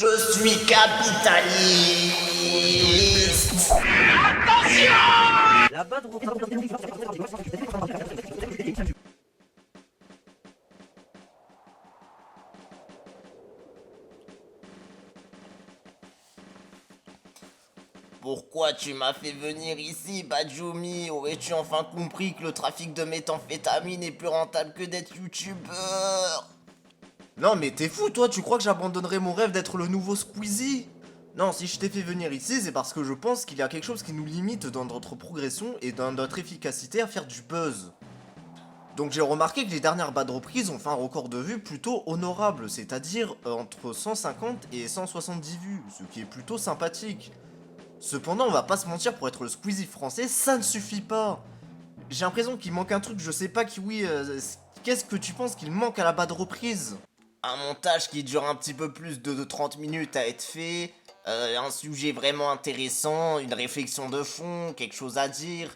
Je suis capitaliste. Attention! Là-bas, Pourquoi tu m'as fait venir ici, Badjoumi? Aurais-tu enfin compris que le trafic de méthamphétamine est plus rentable que d'être youtubeur? Non mais t'es fou toi, tu crois que j'abandonnerais mon rêve d'être le nouveau Squeezie? Non, si je t'ai fait venir ici, c'est parce que je pense qu'il y a quelque chose qui nous limite dans notre progression et dans notre efficacité à faire du buzz. Donc j'ai remarqué que les dernières bad reprises ont fait un record de vues plutôt honorable, c'est-à-dire entre 150 et 170 vues, ce qui est plutôt sympathique. Cependant, on va pas se mentir, pour être le Squeezie français, ça ne suffit pas. J'ai l'impression qu'il manque un truc, je sais pas, Kiwi, qu'est-ce que tu penses qu'il manque à la bad reprise? Un montage qui dure un petit peu plus de 30 minutes à être fait, un sujet vraiment intéressant, une réflexion de fond, quelque chose à dire,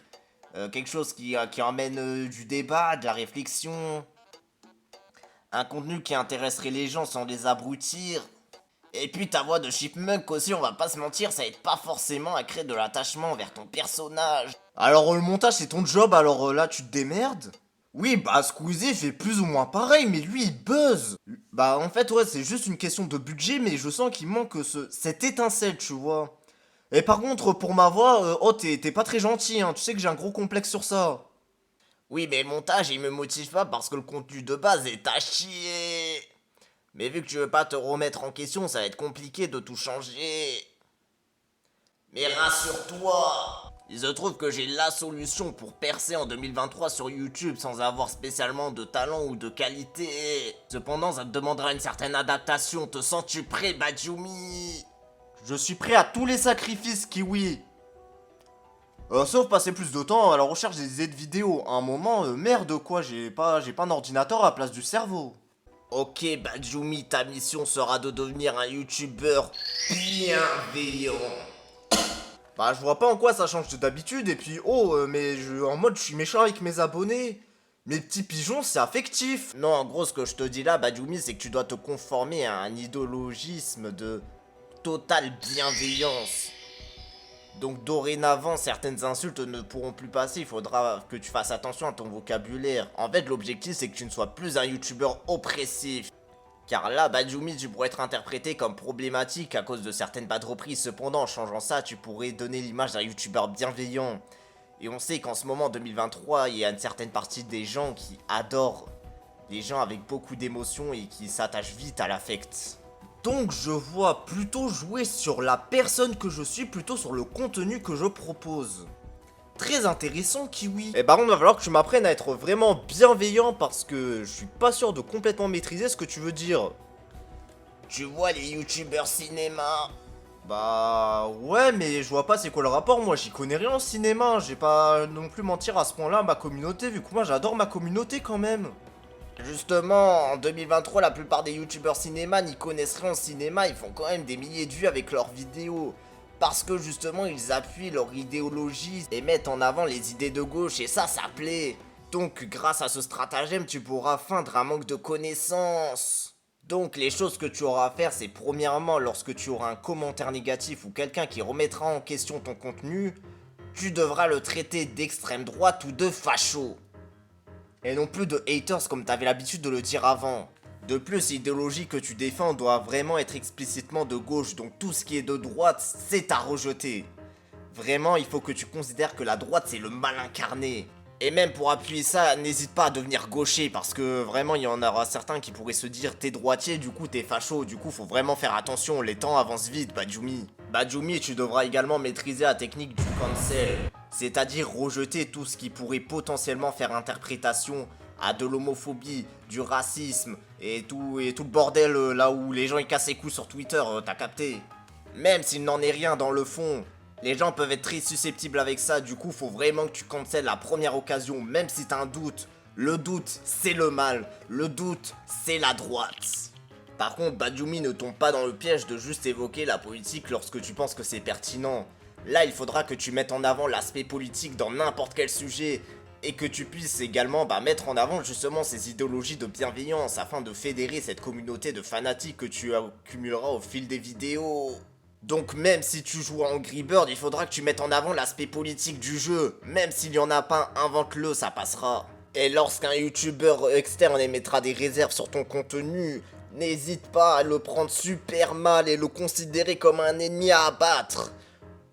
quelque chose qui emmène du débat, de la réflexion, un contenu qui intéresserait les gens sans les abrutir. Et puis ta voix de Chipmunk aussi, on va pas se mentir, ça aide pas forcément à créer de l'attachement vers ton personnage. Alors le montage c'est ton job, alors là tu te démerdes? Oui, bah Squeezie fait plus ou moins pareil, mais lui il buzz. Bah en fait ouais, c'est juste une question de budget, mais je sens qu'il manque cette étincelle, tu vois. Et par contre, pour ma voix, oh t'es pas très gentil, hein, tu sais que j'ai un gros complexe sur ça. Oui, mais le montage il me motive pas parce que le contenu de base est à chier. Mais vu que tu veux pas te remettre en question, ça va être compliqué de tout changer. Mais rassure-toi, il se trouve que j'ai la solution pour percer en 2023 sur YouTube sans avoir spécialement de talent ou de qualité. Cependant, ça te demandera une certaine adaptation. Te sens-tu prêt, Badjoumi? Je suis prêt à tous les sacrifices, Kiwi. Sauf passer plus de temps à la recherche des idées de vidéos. À un moment, merde quoi, j'ai pas un ordinateur à la place du cerveau. Ok, Badjoumi, ta mission sera de devenir un youtubeur bienveillant. Bah, je vois pas en quoi ça change d'habitude, et puis, mais en mode, je suis méchant avec mes abonnés. Mes petits pigeons, c'est affectif. Non, en gros, ce que je te dis là, Badjoumi, c'est que tu dois te conformer à un idéologisme de totale bienveillance. Donc dorénavant, certaines insultes ne pourront plus passer, il faudra que tu fasses attention à ton vocabulaire. En fait, l'objectif c'est que tu ne sois plus un youtubeur oppressif. Car là, Badjoumi, tu pourrais être interprété comme problématique à cause de certaines bad reprises. Cependant, en changeant ça, tu pourrais donner l'image d'un youtubeur bienveillant. Et on sait qu'en ce moment, en 2023, il y a une certaine partie des gens qui adorent les gens avec beaucoup d'émotions et qui s'attachent vite à l'affect. Donc je vois plutôt jouer sur la personne que je suis plutôt sur le contenu que je propose. Très intéressant, Kiwi. Et par contre, il va falloir que tu m'apprennes à être vraiment bienveillant parce que je suis pas sûr de complètement maîtriser ce que tu veux dire. Tu vois les youtubeurs cinéma? Bah ouais, mais je vois pas c'est quoi le rapport, moi j'y connais rien en cinéma, j'ai pas non plus mentir à ce point-là à ma communauté, vu que moi j'adore ma communauté quand même. Justement, en 2023, la plupart des youtubeurs cinéma n'y connaissent rien en cinéma, ils font quand même des milliers de vues avec leurs vidéos. Parce que justement, ils appuient leur idéologie et mettent en avant les idées de gauche, et ça plaît. Donc, grâce à ce stratagème, tu pourras feindre un manque de connaissances. Donc, les choses que tu auras à faire, c'est premièrement, lorsque tu auras un commentaire négatif ou quelqu'un qui remettra en question ton contenu, tu devras le traiter d'extrême droite ou de facho. Et non plus de haters comme t'avais l'habitude de le dire avant. De plus, l'idéologie que tu défends doit vraiment être explicitement de gauche, donc tout ce qui est de droite, c'est à rejeter. Vraiment, il faut que tu considères que la droite c'est le mal incarné. Et même pour appuyer ça, n'hésite pas à devenir gaucher, parce que vraiment il y en aura certains qui pourraient se dire t'es droitier, du coup t'es facho, du coup faut vraiment faire attention, les temps avancent vite, Badjoumi. Badjoumi, tu devras également maîtriser la technique du cancel. C'est-à-dire rejeter tout ce qui pourrait potentiellement faire interprétation à de l'homophobie, du racisme et tout le bordel là où les gens ils cassent les couilles sur Twitter, t'as capté. Même s'il n'en est rien dans le fond, les gens peuvent être très susceptibles avec ça, du coup faut vraiment que tu cancelles la première occasion, même si t'as un doute. Le doute, c'est le mal, le doute, c'est la droite. Par contre, Badjoumi, ne tombe pas dans le piège de juste évoquer la politique lorsque tu penses que c'est pertinent. Là, il faudra que tu mettes en avant l'aspect politique dans n'importe quel sujet. et que tu puisses également mettre en avant justement ces idéologies de bienveillance afin de fédérer cette communauté de fanatiques que tu accumuleras au fil des vidéos. Donc même si tu joues à Angry Bird, il faudra que tu mettes en avant l'aspect politique du jeu. Même s'il y en a pas, invente-le, ça passera. Et lorsqu'un youtubeur externe émettra des réserves sur ton contenu, n'hésite pas à le prendre super mal et le considérer comme un ennemi à abattre.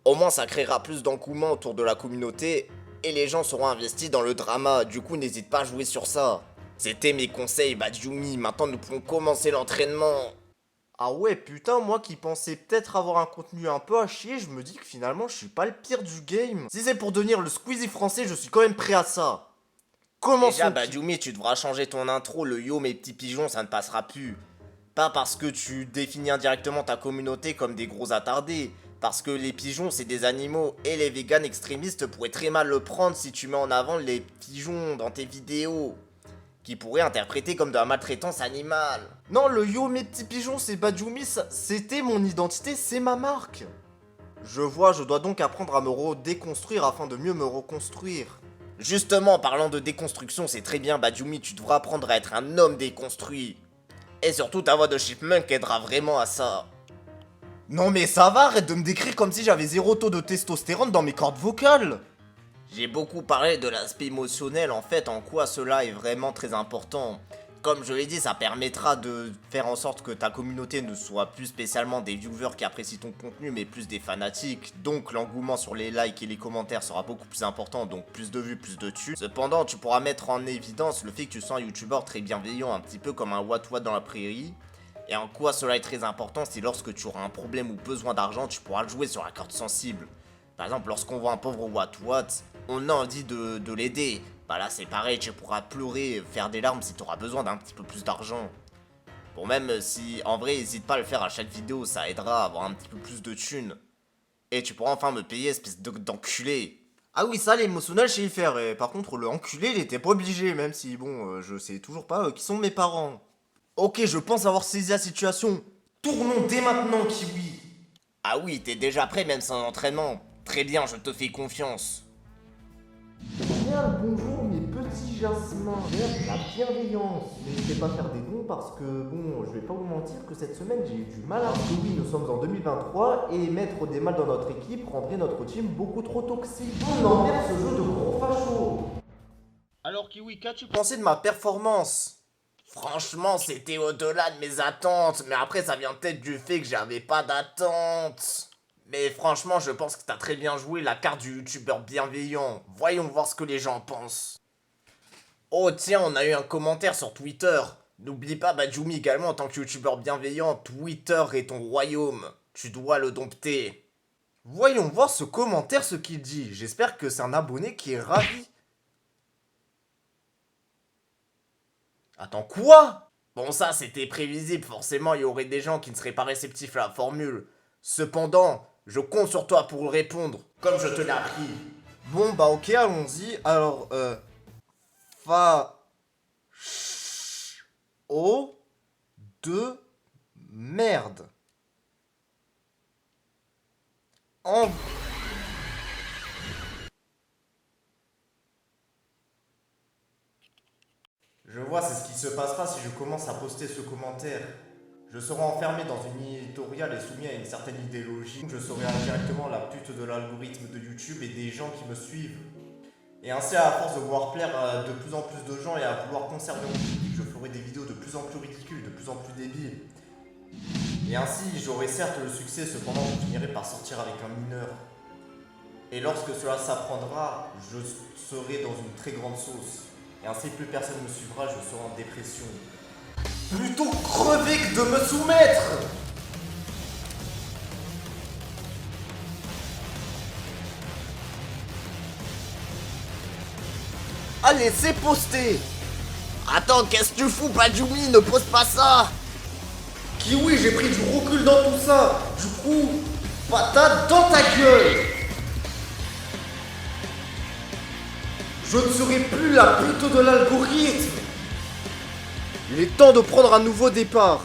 Au moins ça créera plus d'engouement autour de la communauté et les gens seront investis dans le drama, du coup n'hésite pas à jouer sur ça. C'était mes conseils Bajumi, maintenant nous pouvons commencer l'entraînement. Ah ouais putain, moi qui pensais peut-être avoir un contenu un peu à chier, je me dis que finalement je suis pas le pire du game. Si c'est pour devenir le Squeezie français, je suis quand même prêt à ça. Comment déjà Bajumi, tu devras changer ton intro, le yo mes petits pigeons ça ne passera plus. Pas parce que tu définis indirectement ta communauté comme des gros attardés, parce que les pigeons c'est des animaux et les vegans extrémistes pourraient très mal le prendre si tu mets en avant les pigeons dans tes vidéos, qui pourraient interpréter comme de la maltraitance animale. Non, le yo mes petits pigeons c'est Bajumi, c'était mon identité, c'est ma marque. Je vois, je dois donc apprendre à me déconstruire afin de mieux me reconstruire. Justement, parlant de déconstruction, c'est très bien Bajumi, tu devras apprendre à être un homme déconstruit. Et surtout ta voix de Chipmunk aidera vraiment à ça. Non mais ça va, arrête de me décrire comme si j'avais zéro taux de testostérone dans mes cordes vocales. J'ai beaucoup parlé de l'aspect émotionnel en fait, en quoi cela est vraiment très important. Comme je l'ai dit, ça permettra de faire en sorte que ta communauté ne soit plus spécialement des viewers qui apprécient ton contenu, mais plus des fanatiques. Donc l'engouement sur les likes et les commentaires sera beaucoup plus important, donc plus de vues, plus de thunes. Cependant, tu pourras mettre en évidence le fait que tu sois un youtubeur très bienveillant, un petit peu comme un What What dans la prairie. Et en quoi cela est très important, c'est lorsque tu auras un problème ou besoin d'argent, tu pourras le jouer sur la corde sensible. Par exemple, lorsqu'on voit un pauvre What What, on a envie de l'aider. Bah là c'est pareil, tu pourras pleurer, faire des larmes si tu auras besoin d'un petit peu plus d'argent. Bon même si, en vrai, n'hésite pas à le faire à chaque vidéo, ça aidera à avoir un petit peu plus de thunes. Et tu pourras enfin me payer, espèce d'enculé. Ah oui, ça l'émotionnel je sais le faire, et par contre le enculé il était pas obligé, même si bon, je sais toujours pas qui sont mes parents. Ok, je pense avoir saisi la situation. Tournons dès maintenant, Kiwi. Ah oui, t'es déjà prêt même sans entraînement. Très bien, je te fais confiance. Bien le bonjour mes petits jasmins, la bienveillance. N'hésitez pas à faire des dons parce que bon, je vais pas vous mentir que cette semaine j'ai eu du mal à... Oui, nous sommes en 2023 et mettre des mâles dans notre équipe rendrait notre team beaucoup trop toxique. On emmerde ce jeu de gros fachos. Alors Kiwi, qu'as-tu pensé de ma performance? Franchement, c'était au-delà de mes attentes, mais après ça vient peut-être du fait que j'avais pas d'attente. Mais franchement, je pense que t'as très bien joué la carte du youtubeur bienveillant. Voyons voir ce que les gens pensent. Oh tiens, on a eu un commentaire sur Twitter. N'oublie pas Bajumi également en tant que youtubeur bienveillant, Twitter est ton royaume. Tu dois le dompter. Voyons voir ce commentaire, ce qu'il dit. J'espère que c'est un abonné qui est ravi. Attends, quoi? Bon ça, c'était prévisible, forcément il y aurait des gens qui ne seraient pas réceptifs à la formule. Cependant, je compte sur toi pour répondre, comme je te l'ai appris. Bon bah ok, allons-y. Alors, de merde. Je vois, c'est ce qui se passera si je commence à poster ce commentaire. Je serai enfermé dans une éditoriale et soumis à une certaine idéologie. Je serai indirectement la pute de l'algorithme de YouTube et des gens qui me suivent. Et ainsi, à force de vouloir plaire à de plus en plus de gens et à vouloir conserver mon public, je ferai des vidéos de plus en plus ridicules, de plus en plus débiles. Et ainsi, j'aurai certes le succès, cependant, je finirai par sortir avec un mineur. Et lorsque cela s'apprendra, je serai dans une très grande sauce. Et ainsi, plus personne ne me suivra, je serai en dépression. Plutôt crever que de me soumettre! Allez, c'est posté! Attends, qu'est-ce que tu fous, Bajumi? Ne pose pas ça! Kiwi, j'ai pris du recul dans tout ça! Du coup, patate dans ta gueule! Je ne serai plus la pute de l'algorithme! Il est temps de prendre un nouveau départ.